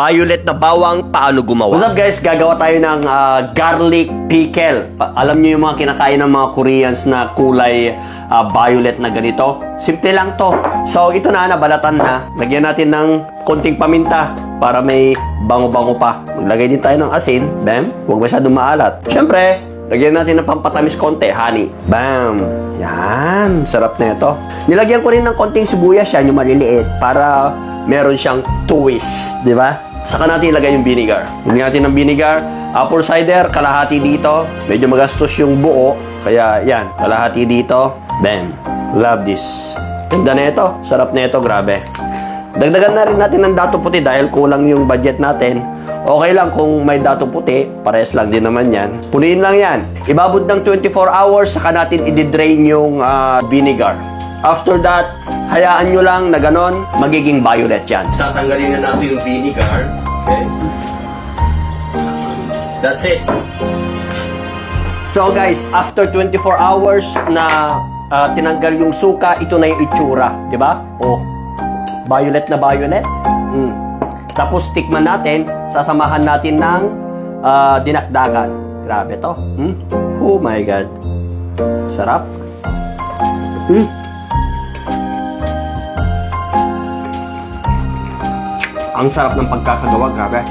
violet na bawang, paano gumawa? What's up guys? Gagawa tayo ng garlic pickle. Alam niyo yung mga kinakain ng mga Koreans na kulay violet na ganito? Simple lang to. So ito na, nabalatan na. Lagyan natin ng konting paminta para may bango-bango pa. Maglagay din tayo ng asin. Bam. Huwag masyadong maalat. Siyempre, lagyan natin ng pampatamis konti, honey. Bam! Yan! Sarap na ito. Nilagyan ko rin ng konting sibuyas yan, yung maliliit, para meron siyang twist. Di ba? Saka natin ilagay yung vinegar. Lagyan natin ng vinegar. Apple cider, kalahati dito. Medyo magastos yung buo. Kaya yan, kalahati dito. Bam! Love this. Ganda na ito. Sarap na ito, grabe. Dagdagan na rin natin ng dato puti dahil kulang yung budget natin. Okay lang kung may dato puti, pares lang din naman yan. Punuin lang yan. Ibabod ng 24 hours, saka natin i-drain yung vinegar. After that, hayaan nyo lang na ganon, magiging violet yan. Tatanggalin na natin yung vinegar. Okay. That's it. So guys, after 24 hours na tinanggal yung suka, ito na yung itsura. Diba? Oh, violet na violet. Tapos tikman natin, sasamahan natin ng dinakdakan. Grabe to. Oh my God. Sarap. Ang sarap ng pagkakagawa, grabe.